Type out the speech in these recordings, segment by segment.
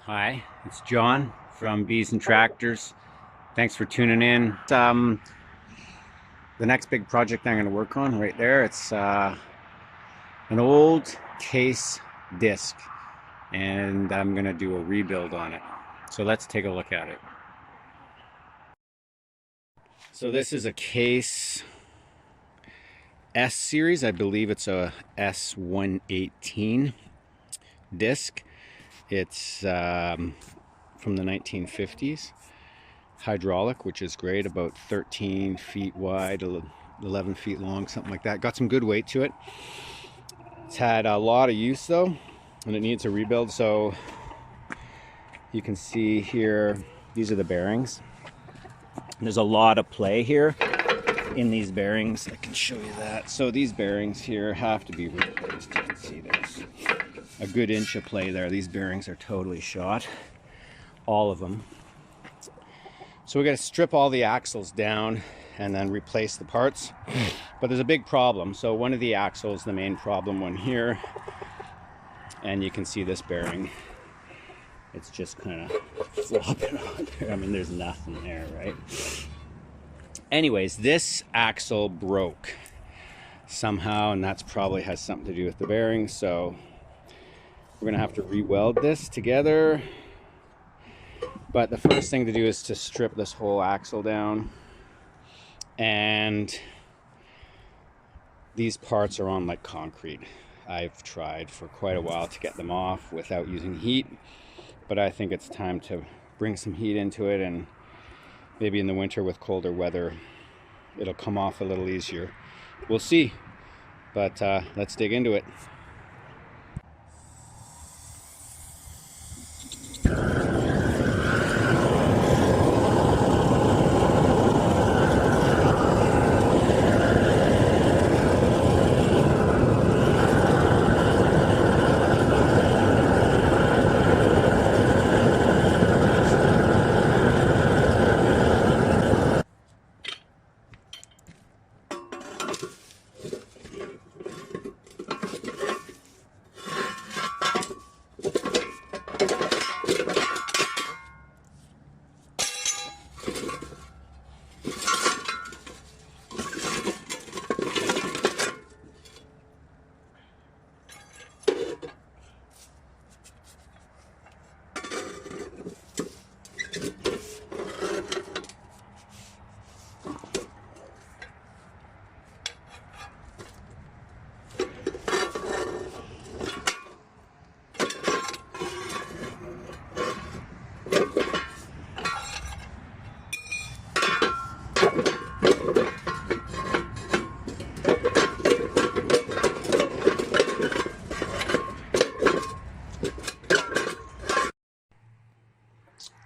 Hi, it's John from Bees and Tractors. Thanks for tuning in. The next big project I'm going to work on right there, it's an old case disc, and I'm going to do a rebuild on it. So let's take a look at it. So this is a case S series. I believe it's a S118 disc. It's from the 1950s, hydraulic, which is great, about 13 feet wide, 11 feet long, something like that. Got some good weight to it. It's had a lot of use though, and it needs a rebuild. So you can see here, these are the bearings. There's a lot of play here in these bearings. I can show you that. So these bearings here have to be replaced. You can see there's a good inch of play there. These bearings are totally shot, all of them. So we got to strip all the axles down and then replace the parts. But there's a big problem. So one of the axles, the main problem one here, and you can see this bearing, it's just kind of flopping on there. I mean, there's nothing there, right? Anyways, this axle broke somehow, and that's probably has something to do with the bearings. So we're gonna have to re-weld this together. But the first thing to do is to strip this whole axle down. And these parts are on like concrete. I've tried for quite a while to get them off without using heat, but I think it's time to bring some heat into it, and maybe in the winter with colder weather, it'll come off a little easier. We'll see, but let's dig into it.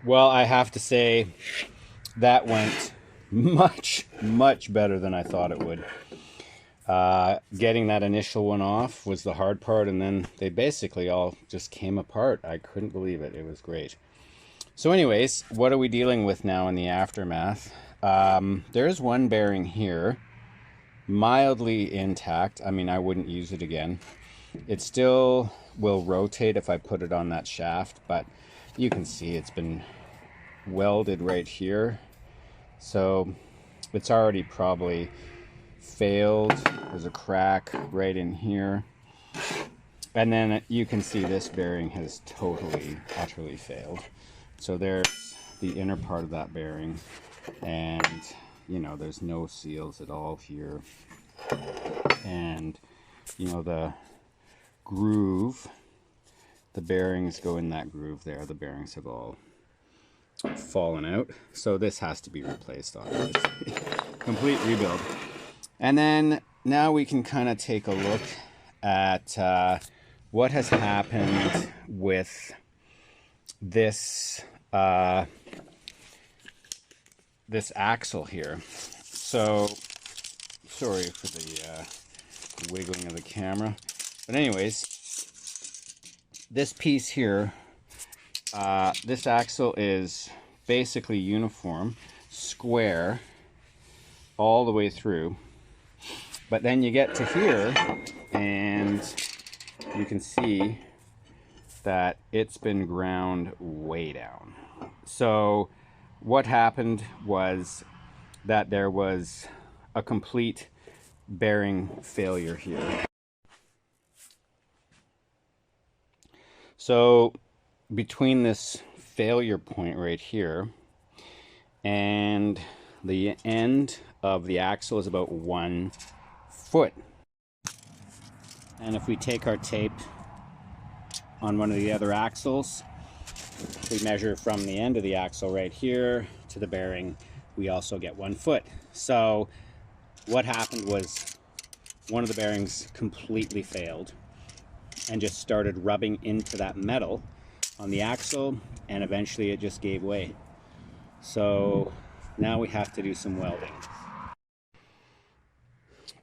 Well, I have to say that went much better than I thought it would. Getting that initial one off was the hard part, and then they basically all just came apart. I couldn't believe it. It was great. So anyways, what are we dealing with now in the aftermath? There's one bearing here, mildly intact. I mean, I wouldn't use it again. It still will rotate if I put it on that shaft, but you can see it's been welded right here. So it's already probably failed. There's a crack right in here. And then you can see this bearing has totally, utterly failed. So there's the inner part of that bearing. And, you know, there's no seals at all here. And, you know, the groove, the bearings go in that groove there. The bearings have all fallen out. So this has to be replaced, obviously. Complete rebuild. And then now we can kind of take a look at what has happened with this this axle here. So sorry for the wiggling of the camera, but anyways, this piece here, this axle is basically uniform, square all the way through. But then you get to here and you can see that it's been ground way down. So what happened was that there was a complete bearing failure here. So between this failure point right here and the end of the axle is about 1 foot. And if we take our tape on one of the other axles, we measure from the end of the axle right here to the bearing, we also get 1 foot. So what happened was one of the bearings completely failed and just started rubbing into that metal on the axle, and eventually it just gave way. So now we have to do some welding.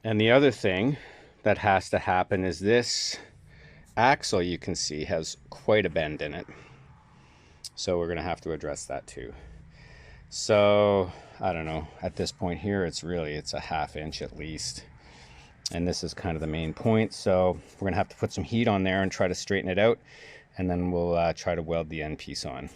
And the other thing that has to happen is this axle, you can see, has quite a bend in it. So we're gonna have to address that too. So I don't know, at this point here, it's a 1/2 inch at least. And this is kind of the main point. So we're gonna have to put some heat on there and try to straighten it out. And then we'll try to weld the end piece on.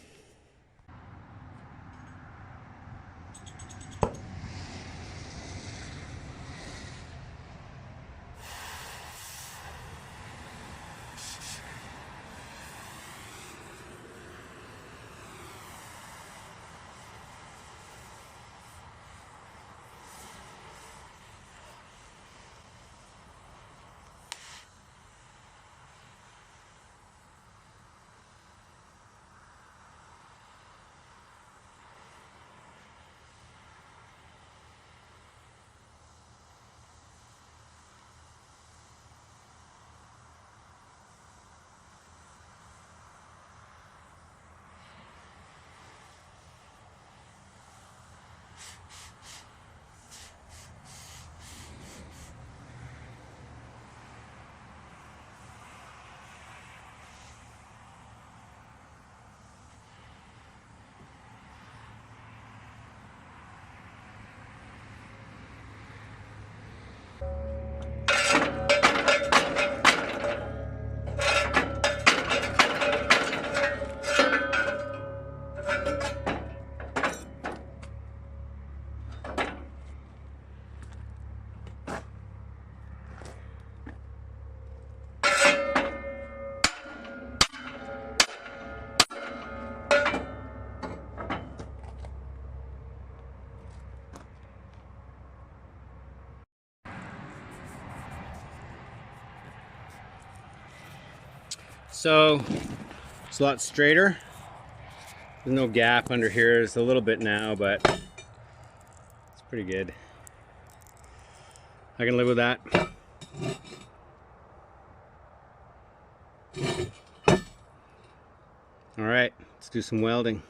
So it's a lot straighter. There's no gap under here. There's a little bit now, but it's pretty good. I can live with that. All right, let's do some welding.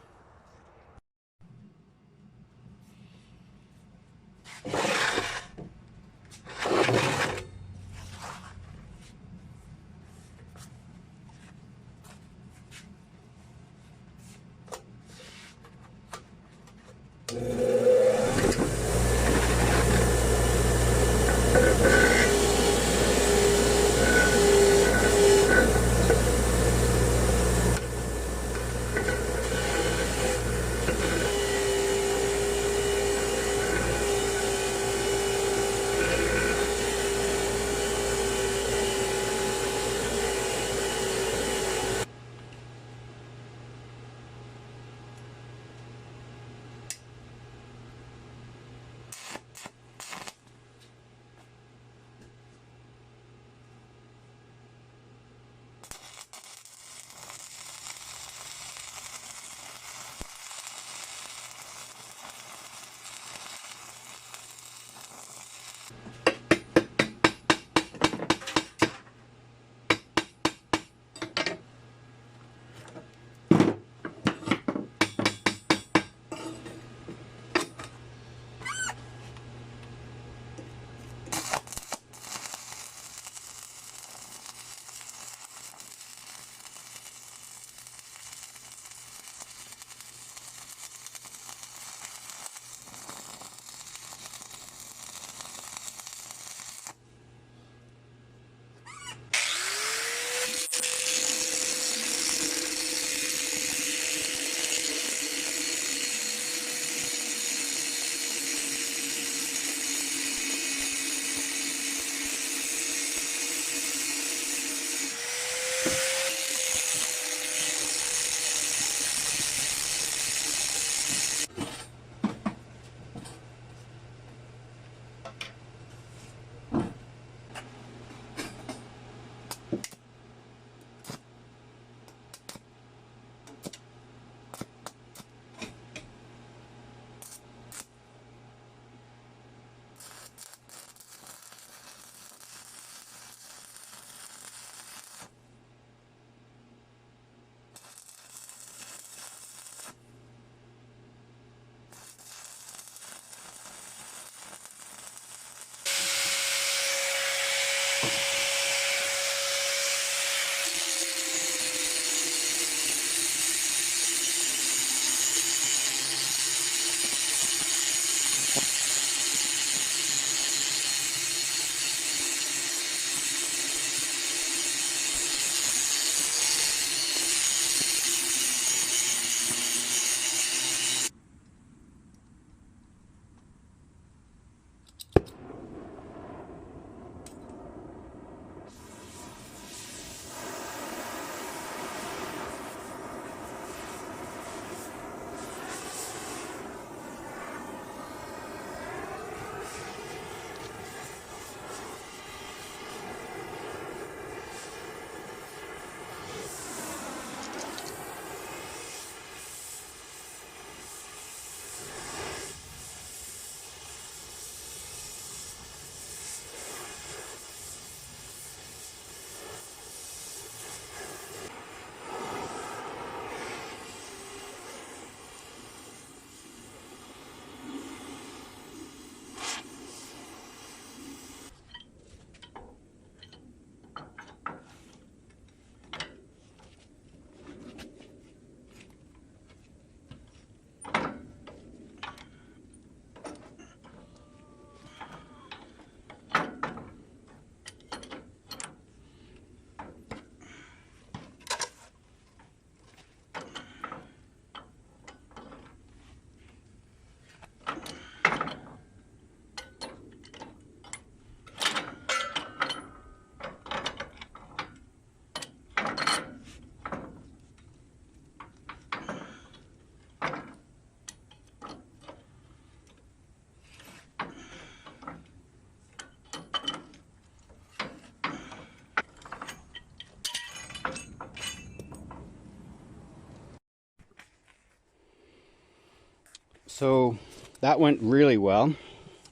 So that went really well.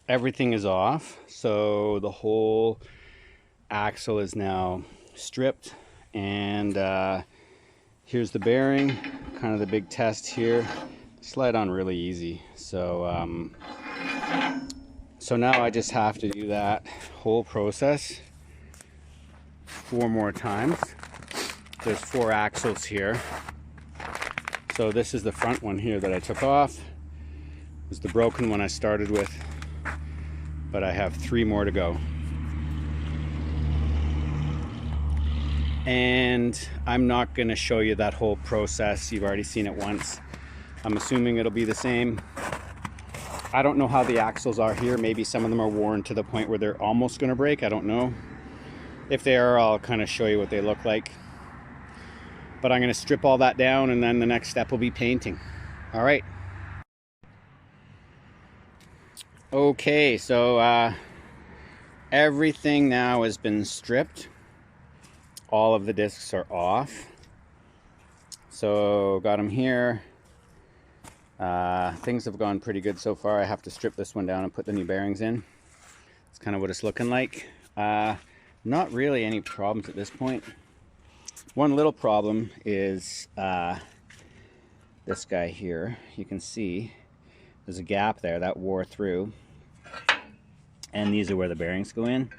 Everything is off, so the whole axle is now stripped, and here's the bearing, kind of the big test here. Slide on really easy. So so now I just have to do that whole process 4 more times. There's 4 axles here. So this is the front one here that I took off. It was the broken one I started with, but I have 3 more to go. And I'm not going to show you that whole process. You've already seen it once. I'm assuming it'll be the same. I don't know how the axles are here. Maybe some of them are worn to the point where they're almost going to break. I don't know. If they are, I'll kind of show you what they look like. But I'm going to strip all that down, and then the next step will be painting. All right. Okay, so everything now has been stripped. All of the discs are off. So got them here. Things have gone pretty good so far. I have to strip this one down and put the new bearings in. That's kind of what it's looking like. Not really any problems at this point. One little problem is this guy here. You can see there's a gap there that wore through, and these are where the bearings go in.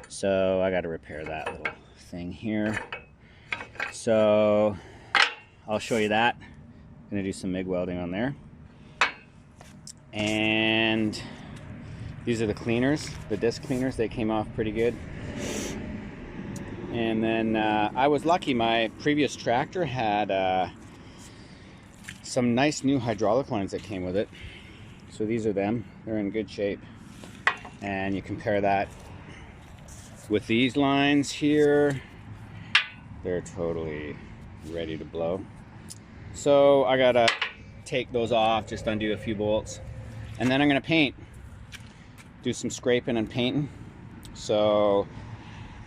So I got to repair that little thing here. So I'll show you that. I'm gonna do some MIG welding on there. And these are the cleaners, the disc cleaners. They came off pretty good. And then I was lucky. My previous tractor had some nice new hydraulic lines that came with it. So these are them. They're in good shape. And you compare that with these lines here. They're totally ready to blow. So I gotta take those off, just undo a few bolts, and then I'm gonna paint, do some scraping and painting. So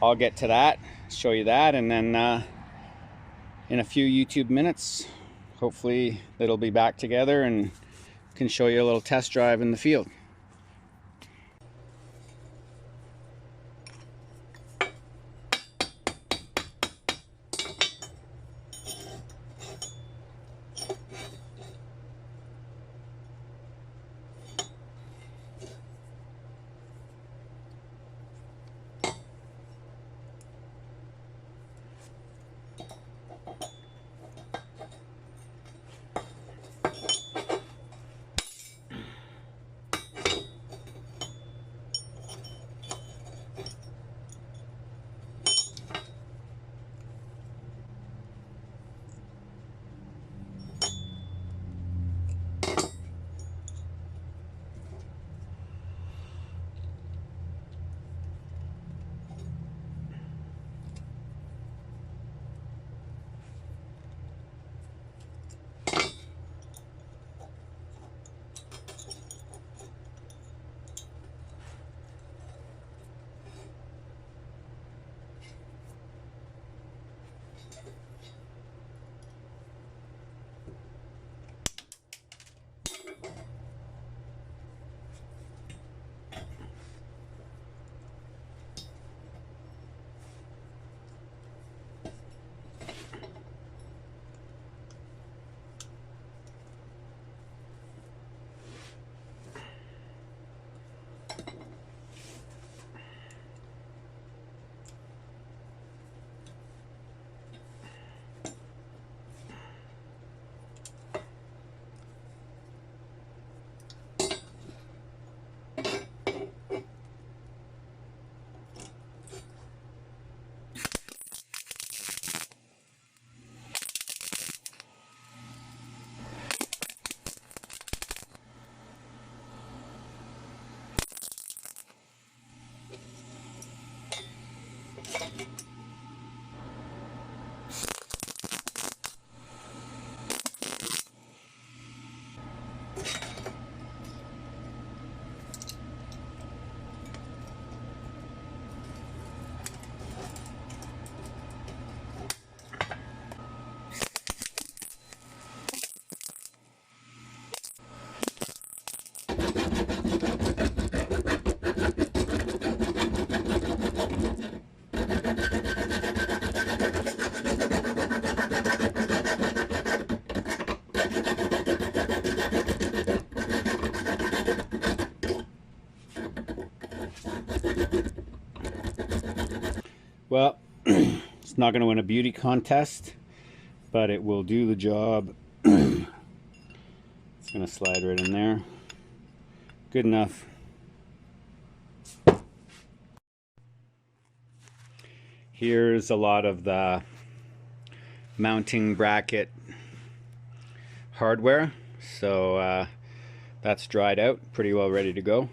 I'll get to that, show you that, and then in a few YouTube minutes, hopefully it'll be back together and can show you a little test drive in the field. Well, it's not going to win a beauty contest, but it will do the job. It's going to slide right in there. Good enough. Here's a lot of the mounting bracket hardware. So that's dried out, pretty well ready to go.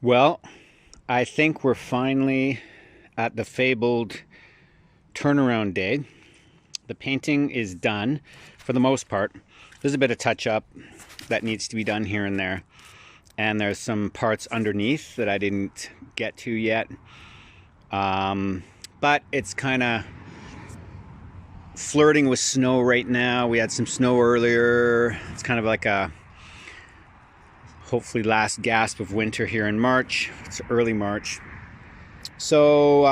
Well, I think we're finally at the fabled turnaround day. The painting is done for the most part. There's a bit of touch up that needs to be done here and there. And there's some parts underneath that I didn't get to yet. But it's kind of flirting with snow right now. We had some snow earlier. It's kind of like a hopefully last gasp of winter here in March. It's early March. So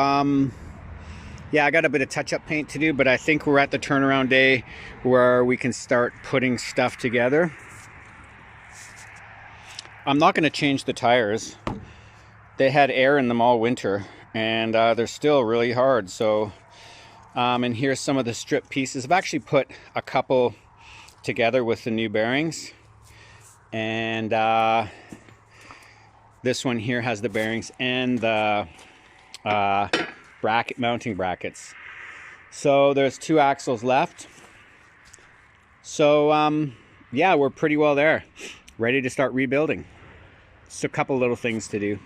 yeah, I got a bit of touch-up paint to do, but I think we're at the turnaround day where we can start putting stuff together. I'm not going to change the tires. They had air in them all winter, and they're still really hard. So and here's some of the strip pieces. I've actually put a couple together with the new bearings. And this one here has the bearings and the mounting brackets. So there's 2 axles left. So yeah, we're pretty well there, ready to start rebuilding. Just a couple little things to do.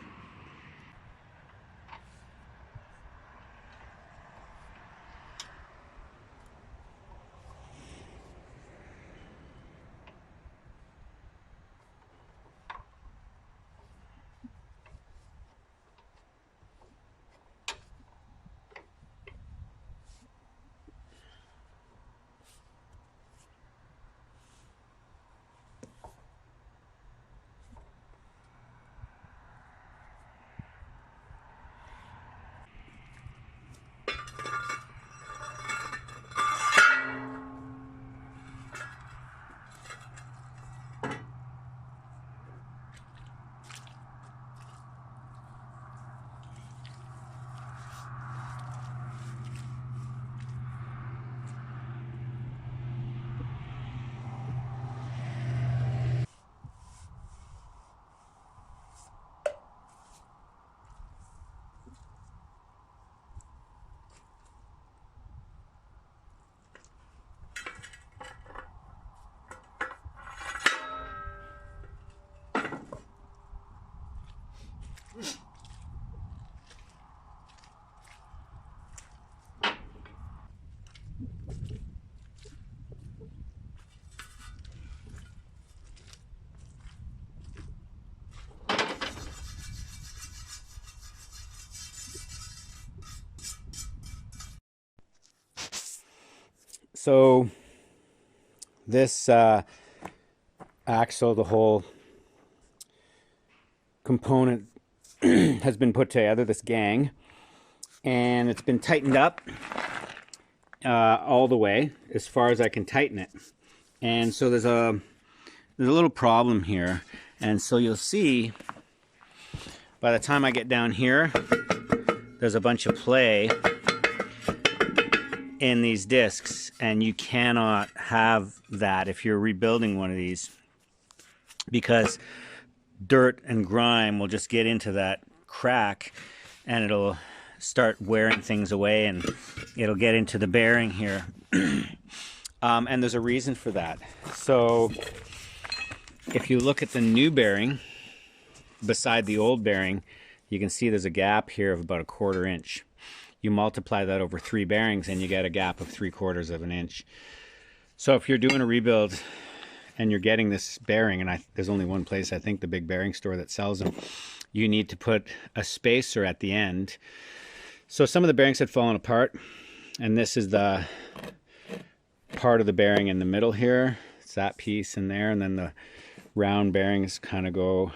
So this axle, the whole component has been put together, this gang, and it's been tightened up all the way as far as I can tighten it. And so there's a little problem here, and so you'll see by the time I get down here, there's a bunch of play in these discs, and you cannot have that if you're rebuilding one of these, because dirt and grime will just get into that crack and it'll start wearing things away, and it'll get into the bearing here. And there's a reason for that. So if you look at the new bearing beside the old bearing, you can see there's a gap here of about 1/4 inch. You multiply that over 3 bearings and you get a gap of 3/4 of an inch. So if you're doing a rebuild and you're getting this bearing, and there's only one place, I think, the big bearing store that sells them, you need to put a spacer at the end. So some of the bearings had fallen apart, and this is the part of the bearing in the middle here. It's that piece in there, and then the round bearings kind of go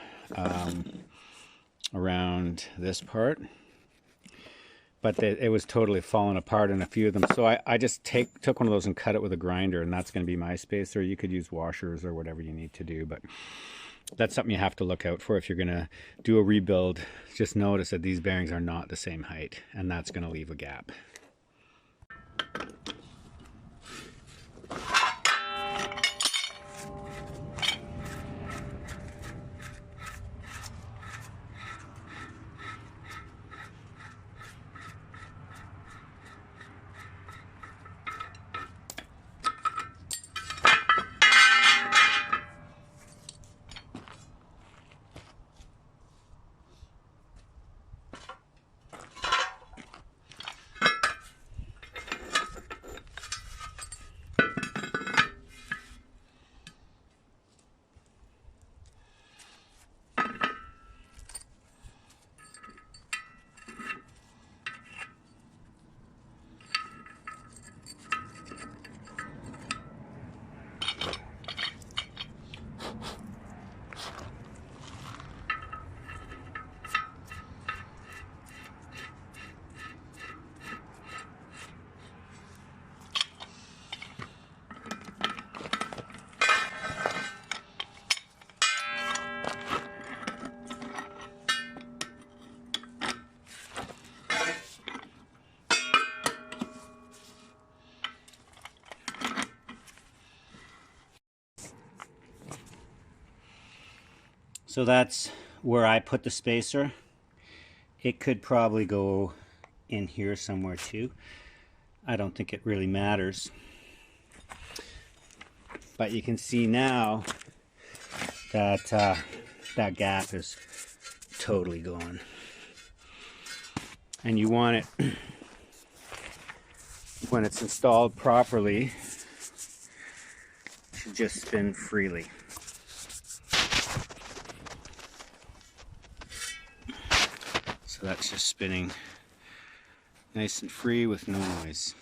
around this part. But it was totally falling apart in a few of them. So I just took one of those and cut it with a grinder, and that's going to be my spacer. You could use washers or whatever you need to do, but that's something you have to look out for if you're going to do a rebuild. Just notice that these bearings are not the same height, and that's going to leave a gap. So that's where I put the spacer. It could probably go in here somewhere too. I don't think it really matters. But you can see now that that gap is totally gone. And you want it, when it's installed properly, to just spin freely. So that's just spinning nice and free with no noise.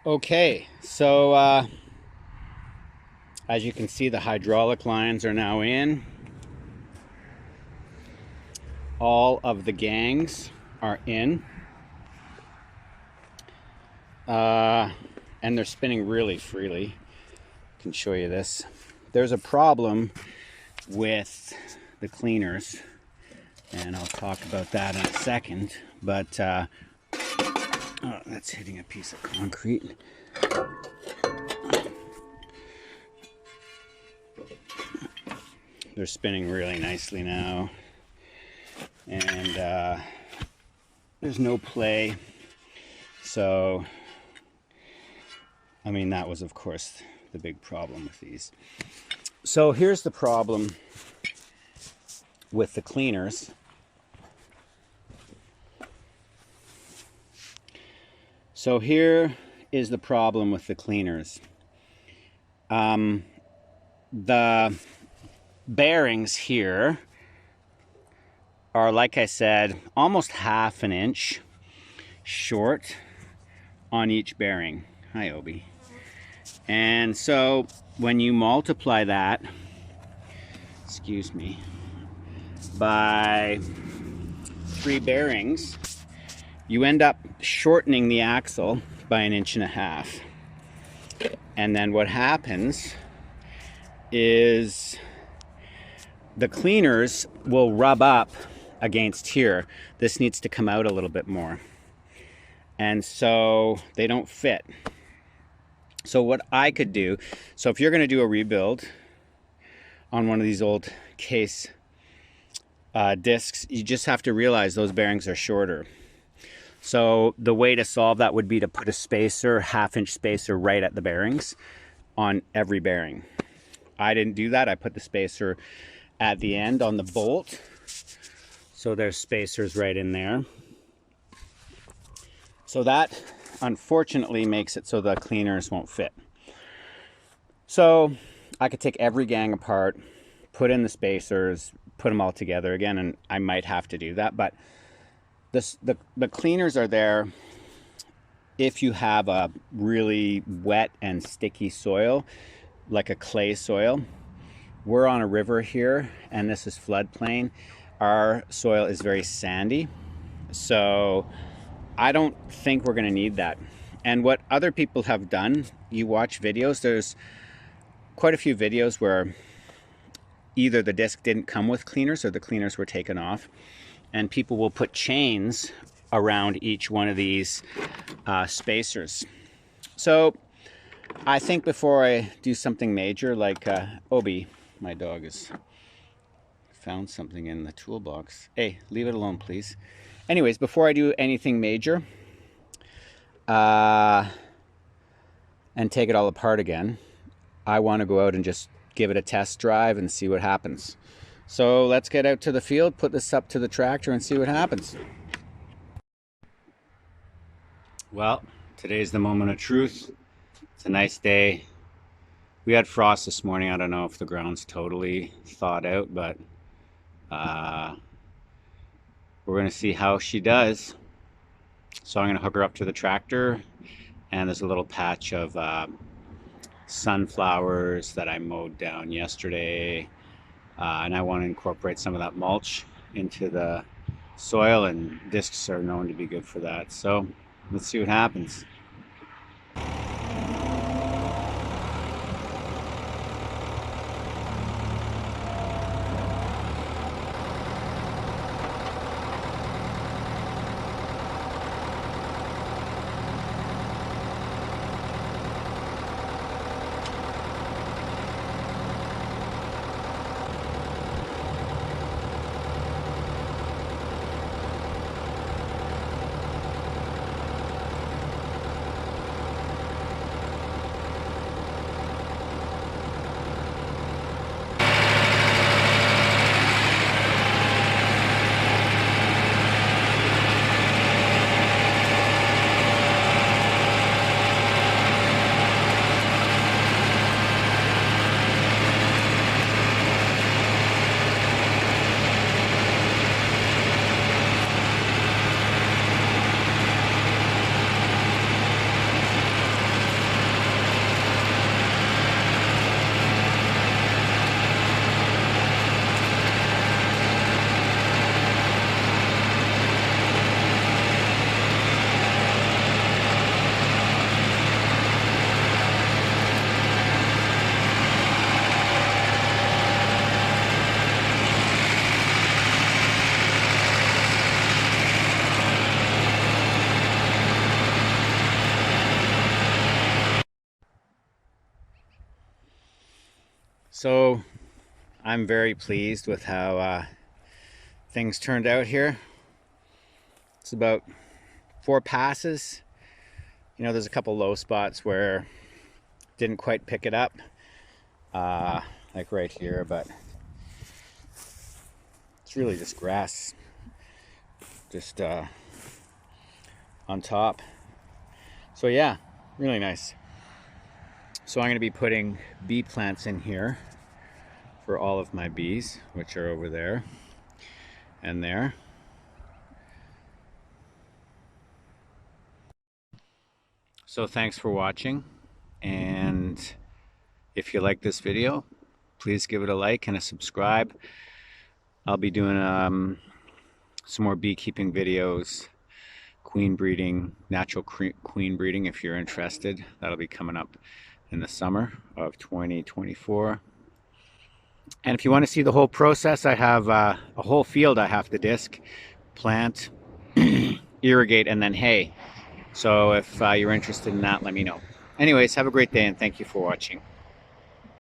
Okay, so as you can see, the hydraulic lines are now in. All of the gangs are in. and they're spinning really freely. I can show you this. There's a problem with the cleaners, and I'll talk about that in a second, but oh, that's hitting a piece of concrete. They're spinning really nicely now, and there's no play. So, I mean, that was, of course, the big problem with these. So here's the problem with the cleaners. So here is the problem with the cleaners. The bearings here are, like I said, almost half an inch short on each bearing. Hi, Obi. And so when you multiply that, excuse me, by 3 bearings, you end up shortening the axle by 1.5 inches. And then what happens is the cleaners will rub up against here. This needs to come out a little bit more. And so they don't fit. So what I could do, so if you're going to do a rebuild on one of these old case discs, you just have to realize those bearings are shorter. So the way to solve that would be to put a spacer, 1/2 inch spacer, right at the bearings on every bearing. I didn't do that. I put the spacer at the end on the bolt. So there's spacers right in there. So that unfortunately makes it so the cleaners won't fit. So I could take every gang apart, put in the spacers, put them all together again, and I might have to do that. But the cleaners are there if you have a really wet and sticky soil, like a clay soil. We're on a river here, and this is floodplain. Our soil is very sandy, so I don't think we're going to need that. And what other people have done, you watch videos, there's quite a few videos where either the disc didn't come with cleaners or the cleaners were taken off, and people will put chains around each one of these spacers. So I think before I do something major, like Obi, my dog, has found something in the toolbox. Hey, leave it alone, please. Anyways, before I do anything major and take it all apart again, I want to go out and just give it a test drive and see what happens. So let's get out to the field, put this up to the tractor, and see what happens. Well, today's the moment of truth. It's a nice day. We had frost this morning. I don't know if the ground's totally thawed out, but we're going to see how she does. So I'm going to hook her up to the tractor, and there's a little patch of sunflowers that I mowed down yesterday, and I want to incorporate some of that mulch into the soil, and discs are known to be good for that. So let's see what happens. So I'm very pleased with how things turned out here. It's about 4 passes. You know, there's a couple low spots where didn't quite pick it up, like right here, but it's really just grass, just on top. So yeah, really nice. So I'm going to be putting bee plants in here for all of my bees, which are over there and there. So thanks for watching, and if you like this video, please give it a like and a subscribe. I'll be doing some more beekeeping videos, queen breeding, natural queen breeding if you're interested. That'll be coming up in the summer of 2024. And if you want to see the whole process, I have a whole field I have to disc, plant, irrigate, and then hay. So if you're interested in that, let me know. Anyways, have a great day and thank you for watching.